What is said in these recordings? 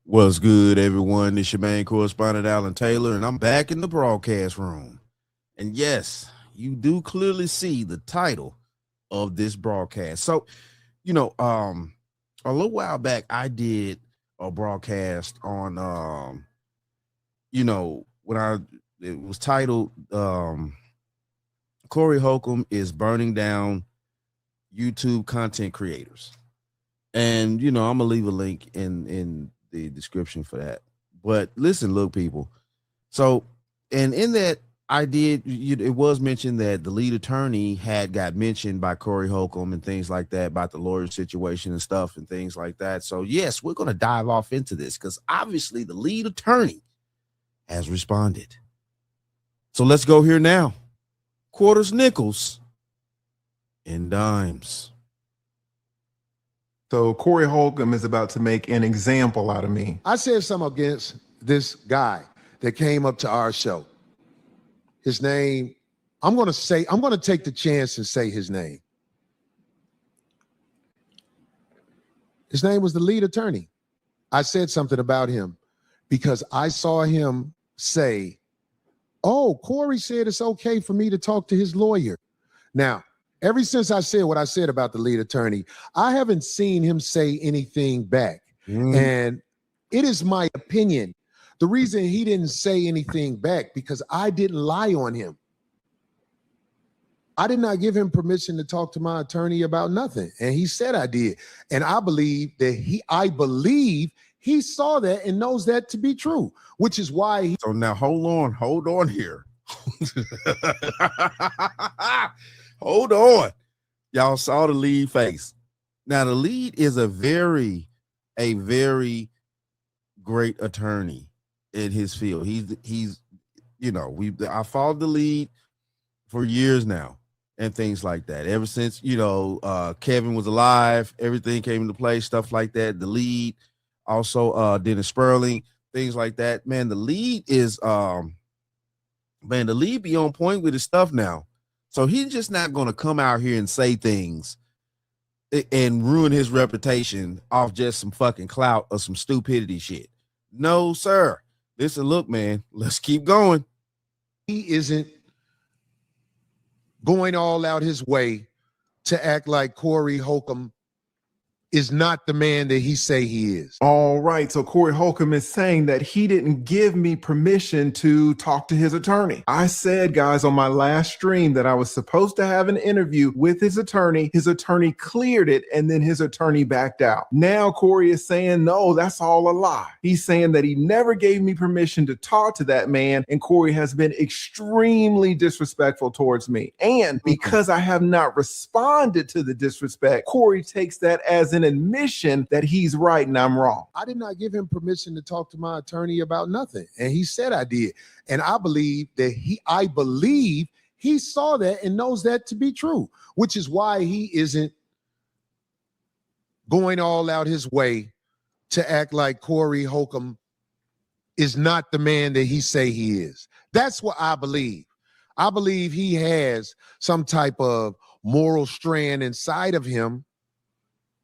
What's good, everyone? This your main correspondent, Alan Taylor, and I'm back in the broadcast room. And yes, you do clearly see the title of this broadcast. So, you know, a little while back, I did a broadcast on, when it was titled, Corey Holcomb is burning down YouTube content creators. And, I'm gonna leave a link in the description for that. But listen, look, people. So, and in that, it was mentioned that the lead attorney had got mentioned by Corey Holcomb and things like that about the lawyer situation and stuff and things like that. So, yes, we're going to dive off into this because obviously the lead attorney has responded. So let's go here now. Quarters, nickels, and dimes. So Corey Holcomb is about to make an example out of me. I said something against this guy that came up to our show. His name, I'm going to take the chance and say his name. His name was the lead attorney. I said something about him because I saw him say, oh, Corey said it's okay for me to talk to his lawyer. Now, ever since I said what I said about the lead attorney, I haven't seen him say anything back. And it is my opinion. The reason he didn't say anything back because I didn't lie on him. I did not give him permission to talk to my attorney about nothing. And he said I did. And I believe he saw that and knows that to be true, which is why So now hold on here. Hold on. Y'all saw the lead face. Now the lead is a very great attorney in his field. He's I followed the lead for years now and things like that. Ever since, Kevin was alive, everything came into play, stuff like that. The lead, also Dennis Sperling, things like that. Man, the lead is the lead be on point with his stuff now. So he's just not going to come out here and say things and ruin his reputation off just some fucking clout or some stupidity shit. No, sir. Listen, look, man, let's keep going. he isn't going all out his way to act like Corey Holcomb is not the man that he say he is. All right, so Corey Holcomb is saying that he didn't give me permission to talk to his attorney. I said, guys, on my last stream that I was supposed to have an interview with his attorney. His attorney cleared it, and then his attorney backed out. Now Corey is saying, no, that's all a lie. He's saying that he never gave me permission to talk to that man, and Corey has been extremely disrespectful towards me. And because I have not responded to the disrespect, Corey takes that as an admission that he's right and I'm wrong. I did not give him permission to talk to my attorney about nothing. And he said I did. And I believe he saw that and knows that to be true, which is why he isn't going all out his way to act like Corey Holcomb is not the man that he say he is. That's what I believe. I believe he has some type of moral strand inside of him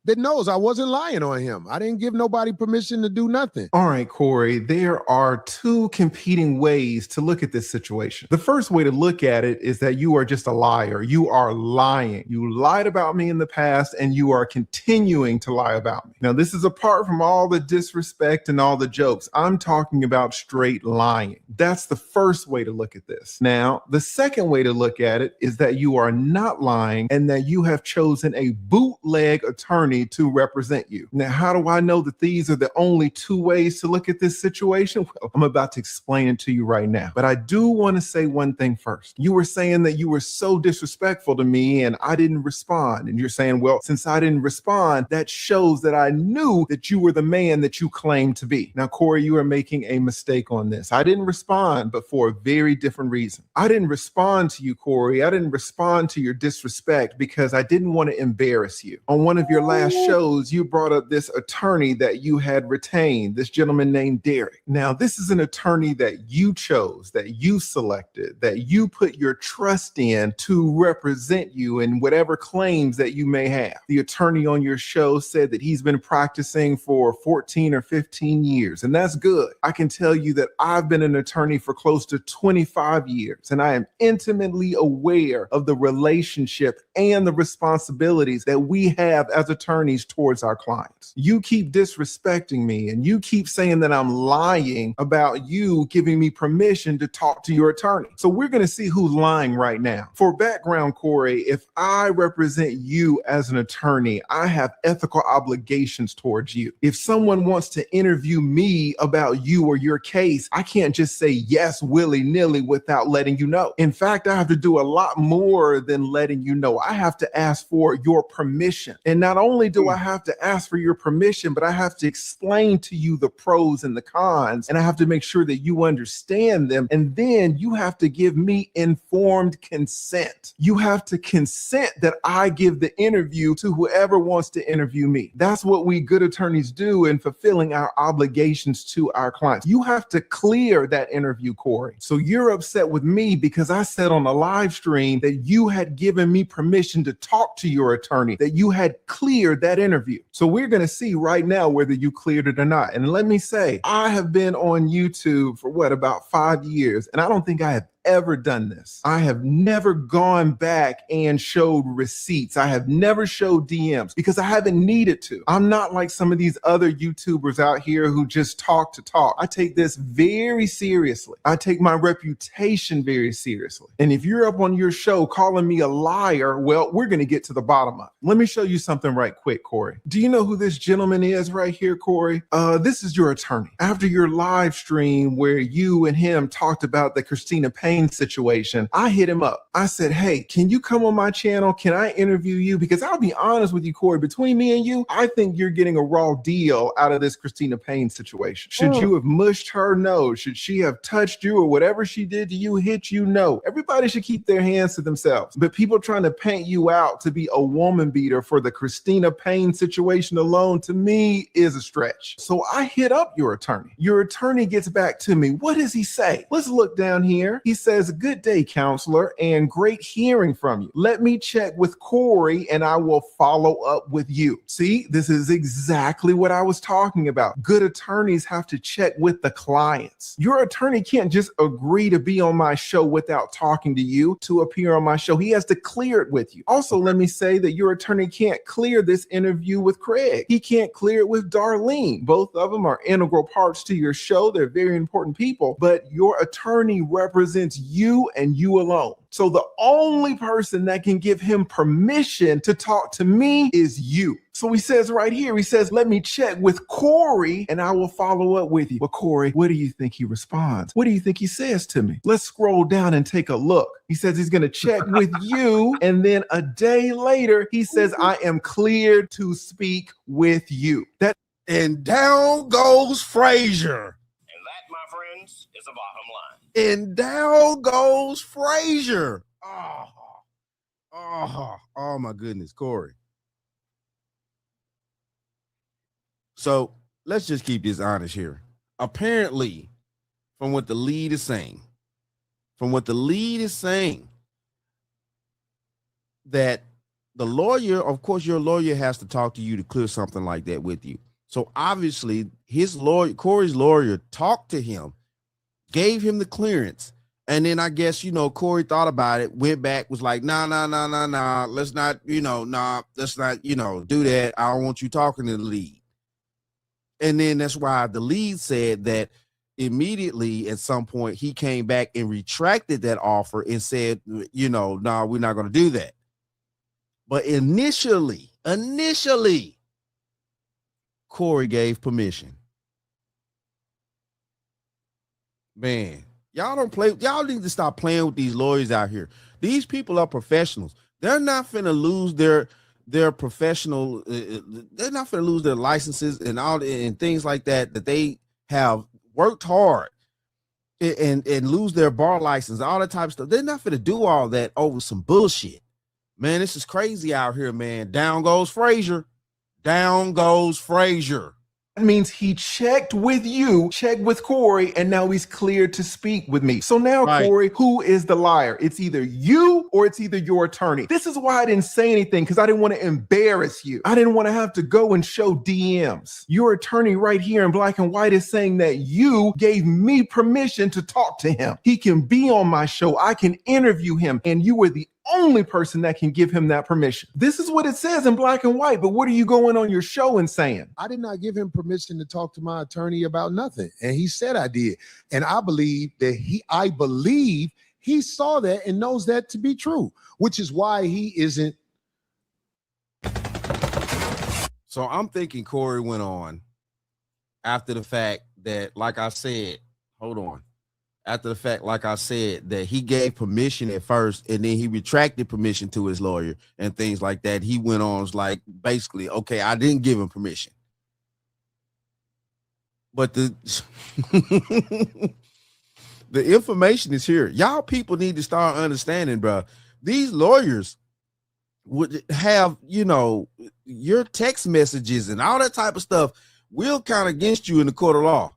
that knows I wasn't lying on him. I didn't give nobody permission to do nothing. All right, Corey, there are two competing ways to look at this situation. The first way to look at it is that you are just a liar. You are lying. You lied about me in the past and you are continuing to lie about me. Now, this is apart from all the disrespect and all the jokes. I'm talking about straight lying. That's the first way to look at this. Now, the second way to look at it is that you are not lying and that you have chosen a bootleg attorney to represent you. Now, how do I know that these are the only two ways to look at this situation? Well, I'm about to explain it to you right now. But I do want to say one thing first. You were saying that you were so disrespectful to me and I didn't respond. And you're saying, well, since I didn't respond, that shows that I knew that you were the man that you claimed to be. Now, Corey, you are making a mistake on this. I didn't respond, but for a very different reason. I didn't respond to you, Corey. I didn't respond to your disrespect because I didn't want to embarrass you. On one of your last past shows, you brought up this attorney that you had retained, this gentleman named Derek. Now, this is an attorney that you chose, that you selected, that you put your trust in to represent you in whatever claims that you may have. The attorney on your show said that he's been practicing for 14 or 15 years, and that's good. I can tell you that I've been an attorney for close to 25 years, and I am intimately aware of the relationship and the responsibilities that we have as attorneys towards our clients. You keep disrespecting me, and you keep saying that I'm lying about you giving me permission to talk to your attorney. So we're going to see who's lying right now. For background, Corey, if I represent you as an attorney, I have ethical obligations towards you. If someone wants to interview me about you or your case, I can't just say yes willy-nilly without letting you know. In fact, I have to do a lot more than letting you know. I have to ask for your permission. And not only do I have to ask for your permission, but I have to explain to you the pros and the cons, and I have to make sure that you understand them. And then you have to give me informed consent. You have to consent that I give the interview to whoever wants to interview me. That's what we good attorneys do in fulfilling our obligations to our clients. You have to clear that interview, Corey. So you're upset with me because I said on a live stream that you had given me permission to talk to your attorney, that you had cleared that interview. So we're going to see right now whether you cleared it or not. And let me say, I have been on YouTube for about 5 years, and I don't think I have ever done this. I have never gone back and showed receipts. I have never showed DMs because I haven't needed to. I'm not like some of these other YouTubers out here who just talk to talk. I take this very seriously. I take my reputation very seriously. And if you're up on your show calling me a liar, well, we're going to get to the bottom of it. Let me show you something right quick, Corey. Do you know who this gentleman is right here, Corey? This is your attorney. After your live stream where you and him talked about the Christina Payne situation, I hit him up. I said, hey, can you come on my channel? Can I interview you? Because I'll be honest with you, Corey, between me and you, I think you're getting a raw deal out of this Christina Payne situation. Should you have mushed her? No. Should she have touched you or whatever she did to you, hit you? No. Everybody should keep their hands to themselves. But people trying to paint you out to be a woman beater for the Christina Payne situation alone, to me, is a stretch. So I hit up your attorney. Your attorney gets back to me. What does he say? Let's look down here. He says, good day, counselor, and great hearing from you. Let me check with Corey and I will follow up with you. See, this is exactly what I was talking about. Good attorneys have to check with the clients. Your attorney can't just agree to be on my show without talking to you to appear on my show. He has to clear it with you. Also, let me say that your attorney can't clear this interview with Craig. He can't clear it with Darlene. Both of them are integral parts to your show. They're very important people, but your attorney represents you and you alone. So the only person that can give him permission to talk to me is you. So he says right here, he says, let me check with Corey and I will follow up with you. But Corey, what do you think he responds? What do you think he says to me? Let's scroll down and take a look. He says he's going to check with you. And then a day later, he says, I am cleared to speak with you. And down goes FRAZIER. And that, my friends, is the bottom line. And down goes FRAZIER. Oh my goodness, Corey. So let's just keep this honest here. Apparently, from what the lead is saying, that the lawyer, of course, your lawyer has to talk to you to clear something like that with you. So obviously, his lawyer, Corey's lawyer, talked to him, gave him the clearance. And then I guess, Corey thought about it, went back, was like, nah, let's not, let's not, do that. I don't want you talking to the lead. And then that's why the lead said that immediately at some point he came back and retracted that offer and said, no, we're not going to do that. But initially, Corey gave permission. Man, y'all need to stop playing with these lawyers out here. These people are professionals. They're not finna lose their professional, they're not finna lose their licenses and all and things like that they have worked hard and lose their bar license, all that type of stuff. They're not finna do all that over some bullshit. Man, this is crazy out here, man. Down goes FRAZIER. Down goes Frazier. That means he checked with you, checked with Corey, and now he's cleared to speak with me. So now, Right. Corey, who is the liar? It's either you or it's either your attorney. This is why I didn't say anything, because I didn't want to embarrass you. I didn't want to have to go and show DMs. Your attorney right here in black and white is saying that you gave me permission to talk to him. He can be on my show. I can interview him, and you were the only person that can give him that permission. This is what it says in black and white, but what are you going on your show and saying? I did not give him permission to talk to my attorney about nothing. And he said I did. And I believe he saw that and knows that to be true, which is why he isn't. So I'm thinking Corey went on after the fact that, like I said, after the fact, like I said, that he gave permission at first and then he retracted permission to his lawyer and things like that. He went on like, basically, okay, I didn't give him permission. But the the information is here. Y'all people need to start understanding, bro. These lawyers would have, your text messages and all that type of stuff will count against you in the court of law.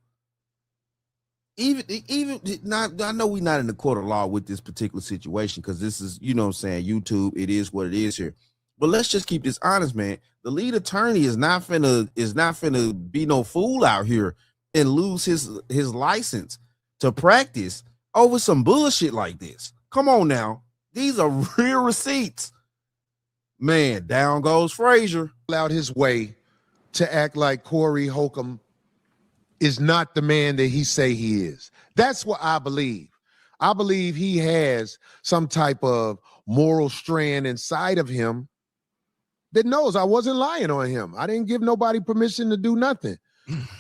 Even not, I know we're not in the court of law with this particular situation because this is, YouTube, it is what it is here. But let's just keep this honest, man. The lead attorney is not finna be no fool out here and lose his license to practice over some bullshit like this. Come on now. These are real receipts. Man, down goes Frazier. Out his way to act like Corey Holcomb is not the man that he say he is. That's what I believe. I believe he has some type of moral strand inside of him that knows I wasn't lying on him. I didn't give nobody permission to do nothing.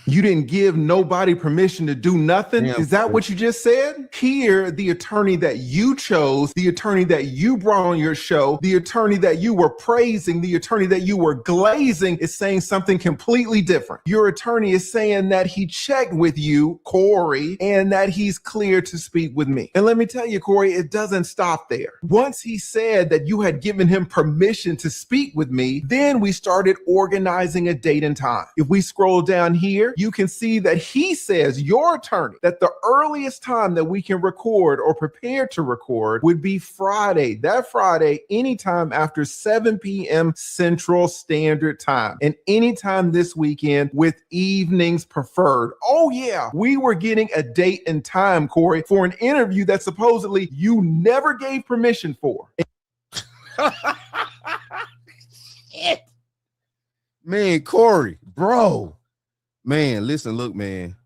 You didn't give nobody permission to do nothing? Damn. Is that what you just said? Here, the attorney that you chose, the attorney that you brought on your show, the attorney that you were praising, the attorney that you were glazing is saying something completely different. Your attorney is saying that he checked with you, Corey, and that he's clear to speak with me. And let me tell you, Corey, it doesn't stop there. Once he said that you had given him permission to speak with me, then we started organizing a date and time. If we scroll down here, you can see that he says, your attorney, that the earliest time that we can record or prepare to record would be Friday. That Friday, anytime after 7 p.m. Central Standard Time, and anytime this weekend with evenings preferred. Oh yeah, we were getting a date and time, Corey, for an interview that supposedly you never gave permission for. Shit. Man, Corey, bro. Man, listen, look, man.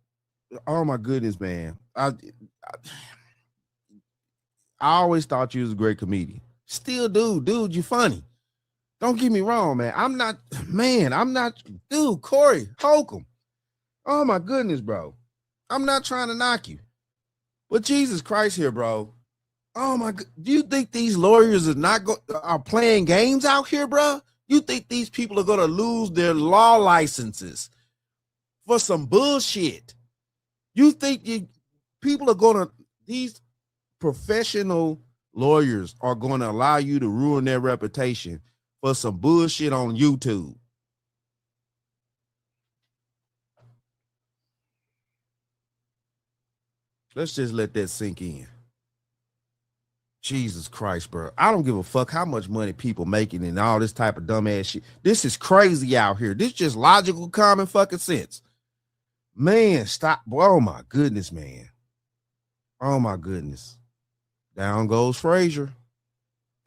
Oh my goodness, man. I always thought you was a great comedian. Still do, dude. You funny. Don't get me wrong, man. I'm not, dude, Corey Holcomb. Oh my goodness, bro. I'm not trying to knock you. But Jesus Christ here, bro. Oh my God. Do you think these lawyers are playing games out here, bro? You think these people are gonna lose their law licenses for some bullshit? You think these professional lawyers are going to allow you to ruin their reputation for some bullshit on YouTube? Let's just let that sink in. Jesus Christ, bro. I don't give a fuck how much money people making and all this type of dumbass shit. This is crazy out here. This just logical, common fucking sense. Man, stop. Oh my goodness, man. Oh my goodness. Down goes Frazier.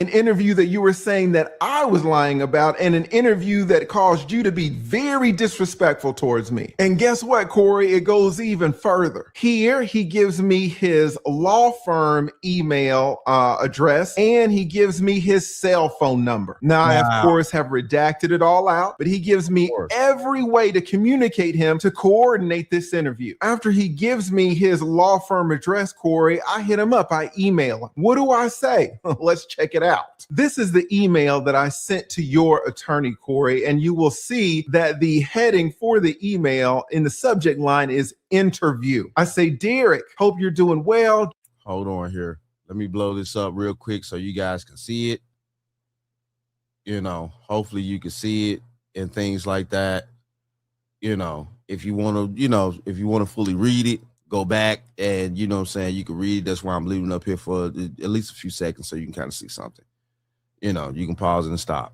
An interview that you were saying that I was lying about, and an interview that caused you to be very disrespectful towards me. And guess what, Corey? It goes even further. Here, he gives me his law firm email address, and he gives me his cell phone number. Now, I, of course, have redacted it all out, but he gives me every way to communicate him to coordinate this interview. After he gives me his law firm address, Corey, I hit him up. I email him. What do I say? Let's check it out. This is the email that I sent to your attorney, Corey, and you will see that the heading for the email in the subject line is interview. I say, Derek, hope you're doing well. Hold on here. Let me blow this up real quick so you guys can see it. Hopefully you can see it. and things like that. You know, if you want to fully read it, go back and you know what I'm saying, you can read it. That's why I'm leaving up here for at least a few seconds so you can kind of see something. You know, you can pause and stop.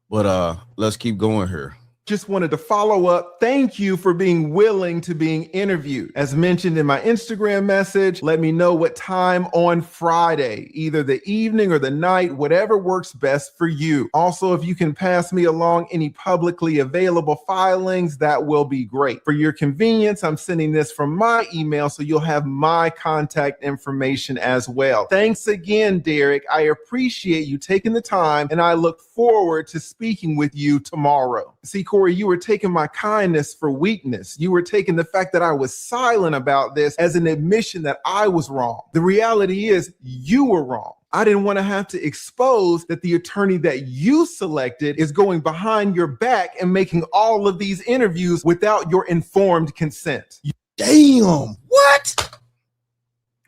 But let's keep going here. Just wanted to follow up. Thank you for being willing to being interviewed. As mentioned in my Instagram message, let me know what time on Friday, either the evening or the night, whatever works best for you. Also, if you can pass me along any publicly available filings, that will be great. For your convenience, I'm sending this from my email, so you'll have my contact information as well. Thanks again, Derek. I appreciate you taking the time, and I look forward to speaking with you tomorrow. See, Corey, you were taking my kindness for weakness. You were taking the fact that I was silent about this as an admission that I was wrong. The reality is you were wrong. I didn't want to have to expose that the attorney that you selected is going behind your back and making all of these interviews without your informed consent. Damn, what?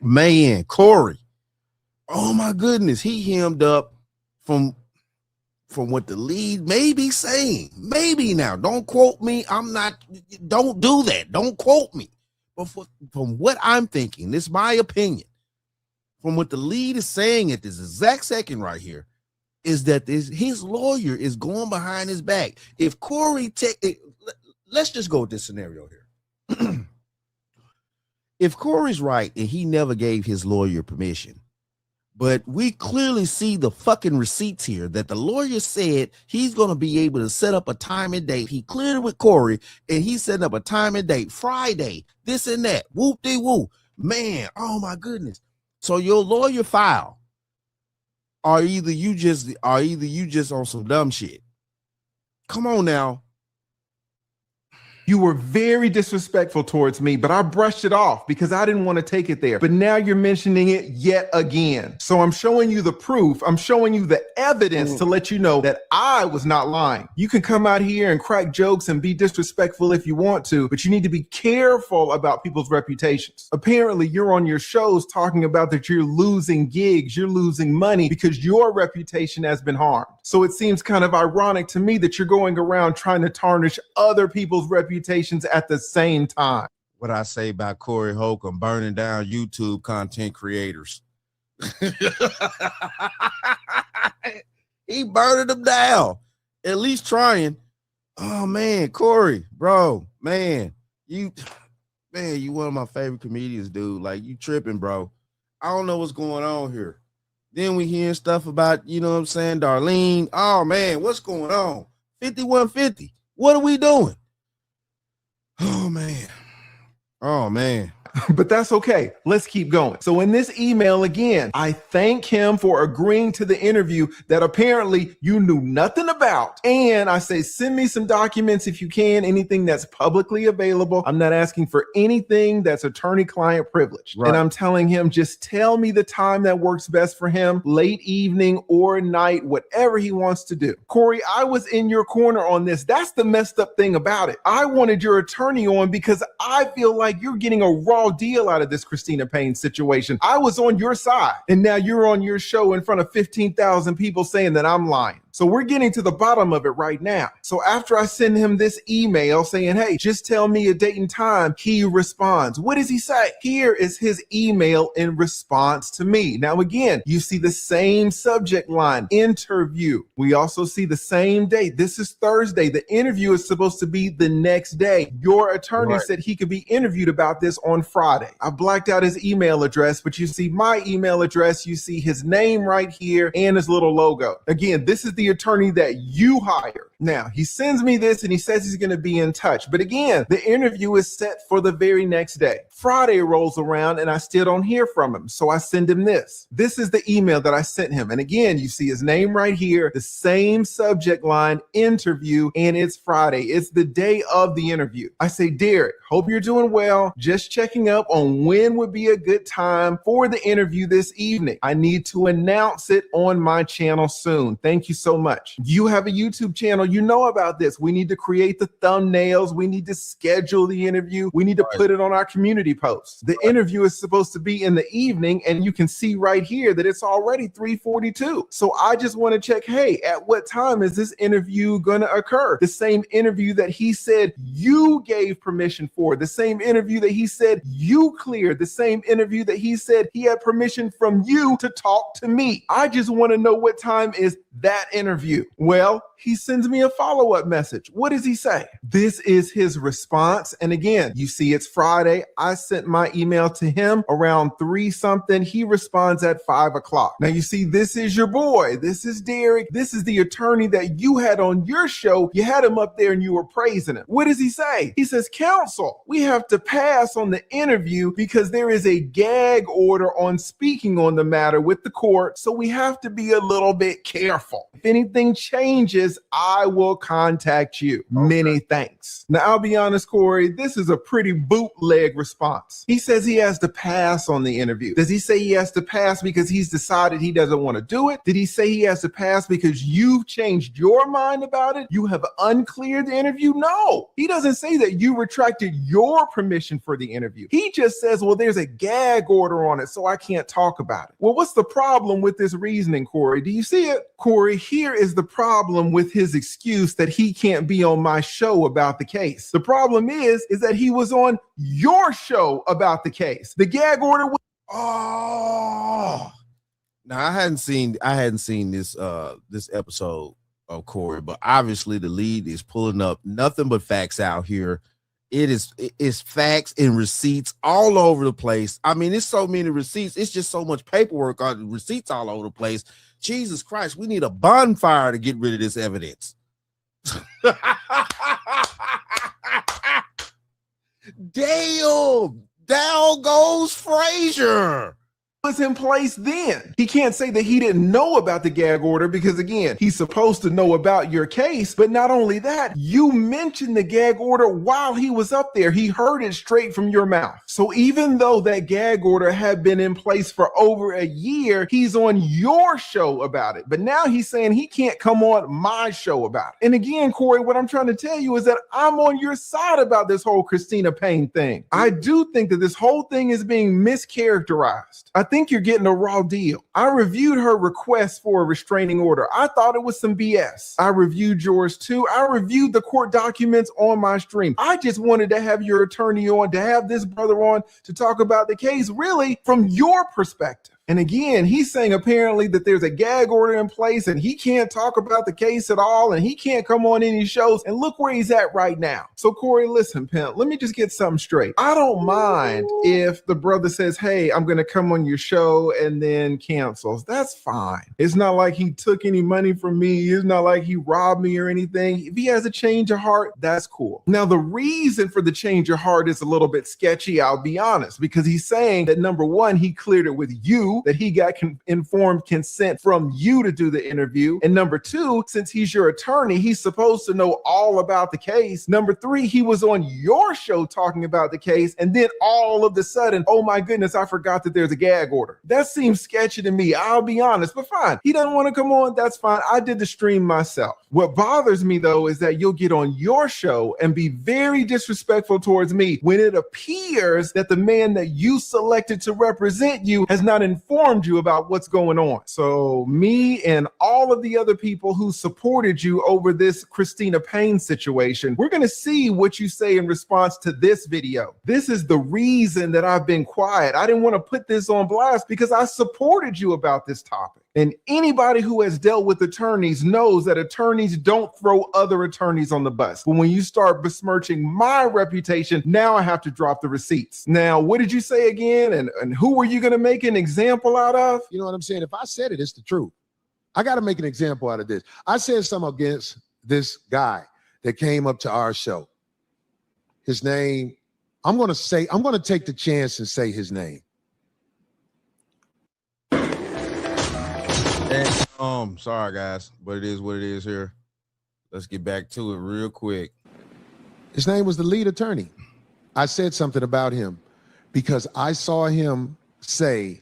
Man, Corey. Oh my goodness, he hemmed up from what the lead may be saying. Maybe now, don't quote me. Don't do that. Don't quote me. But from what I'm thinking, this is my opinion. From what the lead is saying at this exact second right here, is that his lawyer is going behind his back. If Corey let's just go with this scenario here. If Corey's right and he never gave his lawyer permission, but we clearly see the fucking receipts here that the lawyer said he's going to be able to set up a time and date. He cleared it with Corey and he's setting up a time and date Friday, this and that. Whoop-de-woo. Man, oh my goodness. So your lawyer file, or either you just on some dumb shit. Come on now. You were very disrespectful towards me, but I brushed it off because I didn't want to take it there. But now you're mentioning it yet again. So I'm showing you the proof. I'm showing you the evidence to let you know that I was not lying. You can come out here and crack jokes and be disrespectful if you want to, but you need to be careful about people's reputations. Apparently, you're on your shows talking about that you're losing gigs, you're losing money because your reputation has been harmed. So it seems kind of ironic to me that you're going around trying to tarnish other people's reputations at the same time. What I say about Corey Holcomb burning down YouTube content creators. He burning them down, at least trying. Oh man, Corey, bro, man, you one of my favorite comedians, dude. Like, you tripping, bro. I don't know what's going on here. Then we hearing stuff about, you know what I'm saying, Darlene. Oh man, what's going on? 5150. What are we doing? Oh man. Oh man. But that's okay. Let's keep going. So in this email again, I thank him for agreeing to the interview that apparently you knew nothing about. And I say, send me some documents if you can, anything that's publicly available. I'm not asking for anything that's attorney-client privilege. Right. And I'm telling him, just tell me the time that works best for him, late evening or night, whatever he wants to do. Corey, I was in your corner on this. That's the messed up thing about it. I wanted your attorney on because I feel like you're getting a raw deal out of this Christina Payne situation. I was on your side, and now you're on your show in front of 15,000 people saying that I'm lying. So we're getting to the bottom of it right now. So after I send him this email saying, hey, just tell me a date and time, he responds. What does he say? Here is his email in response to me. Now, again, you see the same subject line, interview. We also see the same date. This is Thursday. The interview is supposed to be the next day. Your attorney said he could be interviewed about this on Friday. I blacked out his email address, but you see my email address. You see his name right here and his little logo. Again, this is the attorney that you hired. Now, he sends me this and he says he's going to be in touch. But again, the interview is set for the very next day. Friday rolls around and I still don't hear from him. So I send him this. This is the email that I sent him. And again, you see his name right here, the same subject line, interview, and it's Friday. It's the day of the interview. I say, Derek, hope you're doing well. Just checking up on when would be a good time for the interview this evening. I need to announce it on my channel soon. Thank you so much. You have a YouTube channel you know about this. We need to create the thumbnails. We need to schedule the interview. We need to put it on our community posts. The interview is supposed to be in the evening, and you can see right here that it's already 3:42. So I just want to check, hey, at what time is this interview going to occur? The same interview that he said you gave permission for, the same interview that he said you cleared, the same interview that he said he had permission from you to talk to me. I just want to know what time is that interview. Well, he sends me a follow-up message. What does he say? This is his response. And again, you see it's Friday. I sent my email to him around 3 something. He responds at 5 o'clock. Now you see, this is your boy. This is Derek. This is the attorney that you had on your show. You had him up there and you were praising him. What does he say? He says, counsel, we have to pass on the interview because there is a gag order on speaking on the matter with the court. So we have to be a little bit careful. If anything changes, I will contact you. Many thanks. Now, I'll be honest, Corey, this is a pretty bootleg response. He says he has to pass on the interview. Does he say he has to pass because he's decided he doesn't want to do it? Did he say he has to pass because you've changed your mind about it? You have uncleared the interview? No, he doesn't say that you retracted your permission for the interview. He just says, well, there's a gag order on it, so I can't talk about it. Well, what's the problem with this reasoning, Corey? Do you see it? Corey, here is the problem with his excuse that he can't be on my show about the case. The problem is that he was on your show about the case. The gag order was Now I hadn't seen this this episode of Corey, but obviously the lead is pulling up nothing but facts out here. It's facts and receipts all over the place. I mean, it's so many receipts. It's just so much paperwork on receipts all over the place. Jesus Christ, we need a bonfire to get rid of this evidence. Damn, down goes FRAZIER. Was in place then. He can't say that he didn't know about the gag order because, again, he's supposed to know about your case. But not only that, you mentioned the gag order while he was up there. He heard it straight from your mouth. So even though that gag order had been in place for over a year, he's on your show about it. But now he's saying he can't come on my show about it. And again, Corey, what I'm trying to tell you is that I'm on your side about this whole Christina Payne thing. I do think that this whole thing is being mischaracterized. I think you're getting a raw deal. I reviewed her request for a restraining order. I thought it was some BS. I reviewed yours too. I reviewed the court documents on my stream. I just wanted to have your attorney on, to have this brother on to talk about the case really from your perspective. And again, he's saying apparently that there's a gag order in place and he can't talk about the case at all and he can't come on any shows. And look where he's at right now. So Corey, listen, pimp, let me just get something straight. I don't mind if the brother says, hey, I'm going to come on your show and then cancels. That's fine. It's not like he took any money from me. It's not like he robbed me or anything. If he has a change of heart, that's cool. Now, the reason for the change of heart is a little bit sketchy, I'll be honest, because he's saying that number one, he cleared it with you, that he got informed consent from you to do the interview. And number two, since he's your attorney, he's supposed to know all about the case. Number three, he was on your show talking about the case. And then all of a sudden, oh my goodness, I forgot that there's a gag order. That seems sketchy to me. I'll be honest, but fine. He doesn't want to come on. That's fine. I did the stream myself. What bothers me though, is that you'll get on your show and be very disrespectful towards me when it appears that the man that you selected to represent you has not informed you about what's going on. So me and all of the other people who supported you over this Christina Payne situation, we're going to see what you say in response to this video. This is the reason that I've been quiet. I didn't want to put this on blast because I supported you about this topic. And anybody who has dealt with attorneys knows that attorneys don't throw other attorneys on the bus. But when you start besmirching my reputation, now I have to drop the receipts. Now, what did you say again? And who were you going to make an example out of? You know what I'm saying? If I said it, it's the truth. I got to make an example out of this. I said something against this guy that came up to our show. His name, I'm going to take the chance and say his name. And, sorry guys, but it is what it is here. Let's get back to it real quick. His name was the lead attorney. I said something about him because I saw him say,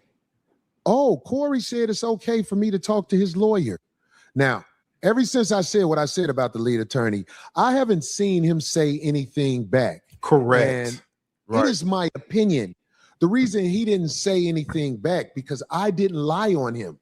oh, Corey said it's okay for me to talk to his lawyer. Now, Ever since I said what I said about the lead attorney, I haven't seen him say anything back. Correct. And it is my opinion. The reason he didn't say anything back because I didn't lie on him.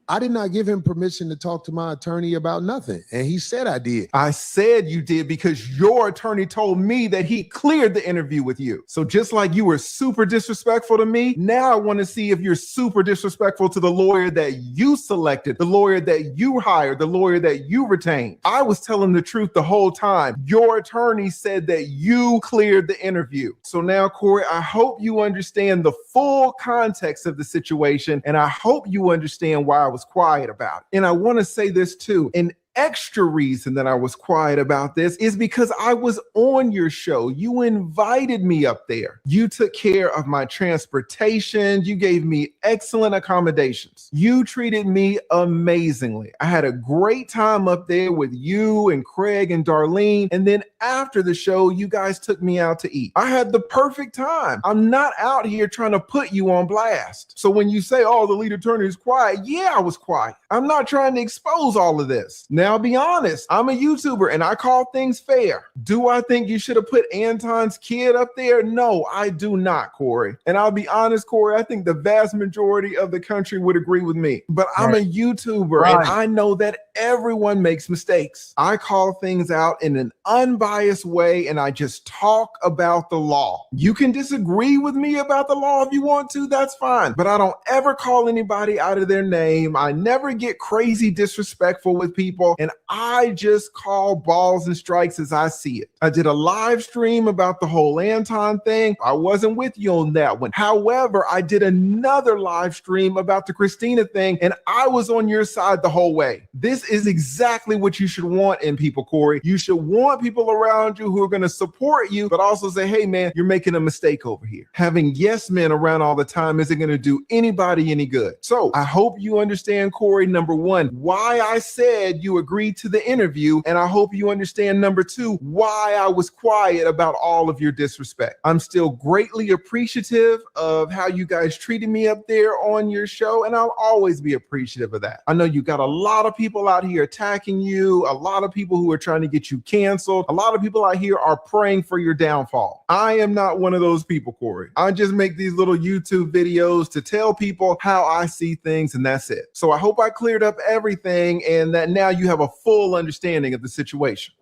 I did not give him permission to talk to my attorney about nothing. And he said I did. I said you did because your attorney told me that he cleared the interview with you. So just like you were super disrespectful to me, now I want to see if you're super disrespectful to the lawyer that you selected, the lawyer that you hired, the lawyer that you retained. I was telling the truth the whole time. Your attorney said that you cleared the interview. So now, Corey, I hope you understand the full context of the situation, and I hope you understand why I was quiet about it. And I want to say this too. An extra reason that I was quiet about this is because I was on your show. You invited me up there. You took care of my transportation. You gave me excellent accommodations. You treated me amazingly. I had a great time up there with you and Craig and Darlene. And then after the show, you guys took me out to eat. I had the perfect time. I'm not out here trying to put you on blast. So when you say, oh, the lead attorney is quiet, yeah, I was quiet. I'm not trying to expose all of this. Now, I'll be honest, I'm a YouTuber and I call things fair. Do I think you should have put Anton's kid up there? No, I do not, Corey. And I'll be honest, Corey, I think the vast majority of the country would agree with me. But I'm a YouTuber and I know that everyone makes mistakes. I call things out in an unbiased way and I just talk about the law. You can disagree with me about the law if you want to, that's fine. But I don't ever call anybody out of their name. I never get crazy disrespectful with people. And I just call balls and strikes as I see it. I did a live stream about the whole Anton thing. I wasn't with you on that one. However, I did another live stream about the Christina thing, and I was on your side the whole way. This is exactly what you should want in people, Corey. You should want people around you who are going to support you, but also say, hey, man, you're making a mistake over here. Having yes men around all the time isn't going to do anybody any good. So I hope you understand, Corey, number one, why I said you agreed to the interview. And I hope you understand, number two, why I was quiet about all of your disrespect. I'm still greatly appreciative of how you guys treated me up there on your show. And I'll always be appreciative of that. I know you got a lot of people out here attacking you, a lot of people who are trying to get you canceled. A lot of people out here are praying for your downfall. I am not one of those people, Corey. I just make these little YouTube videos to tell people how I see things, and that's it. So I hope I cleared up everything and that now you have a full understanding of the situation.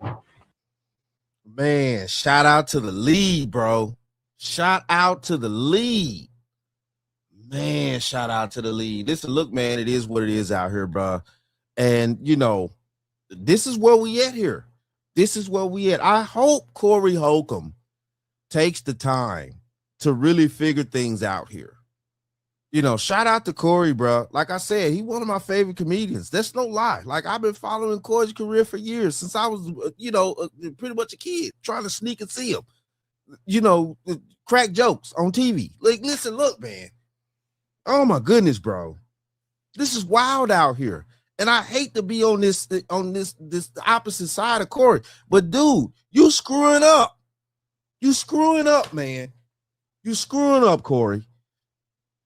Man, shout out to the lead, bro. Shout out to the lead. Man, shout out to the lead. Listen, look, man, it is what it is out here, bro. And, you know, this is where we at here. This is where we at. I hope Corey Holcomb takes the time to really figure things out here. You know, shout out to Corey, bro. Like I said, he one of my favorite comedians. That's no lie. Like, I've been following Corey's career for years, since I was, pretty much a kid, trying to sneak and see him, crack jokes on TV. Like, listen, look, man. Oh my goodness, bro. This is wild out here. And I hate to be on this opposite side of Corey. But dude, you screwing up. You screwing up, man. You screwing up, Corey.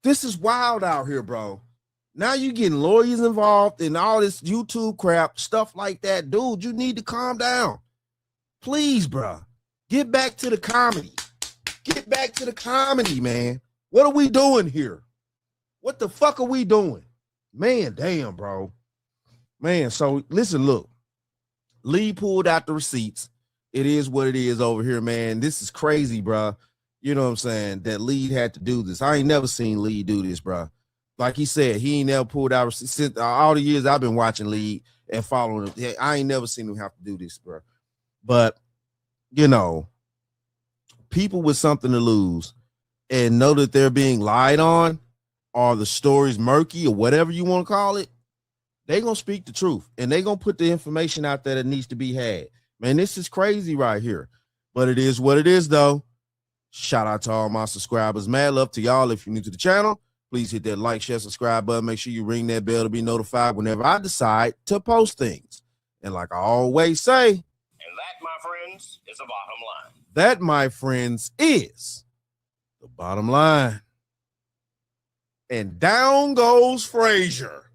This is wild out here, bro. Now you getting lawyers involved in all this YouTube crap, stuff like that. Dude, you need to calm down. Please, bro. Get back to the comedy. Get back to the comedy, man. What are we doing here? What the fuck are we doing? Man, damn, bro. Man, so listen, look. Lee pulled out the receipts. It is what it is over here, man. This is crazy, bro. You know what I'm saying? That Lee had to do this. I ain't never seen Lee do this, bro. Like he said, he ain't never pulled out receipts. Since all the years I've been watching Lee and following him. I ain't never seen him have to do this, bro. But, people with something to lose and know that they're being lied on, or the story's murky, or whatever you want to call it, they're going to speak the truth, and they're going to put the information out there that needs to be had. Man, this is crazy right here, but it is what it is, though. Shout out to all my subscribers. Mad love to y'all. If you're new to the channel, please hit that like, share, subscribe button. Make sure you ring that bell to be notified whenever I decide to post things. And like I always say, and that, my friends, is the bottom line. That, my friends, is the bottom line. And down goes FRAZIER.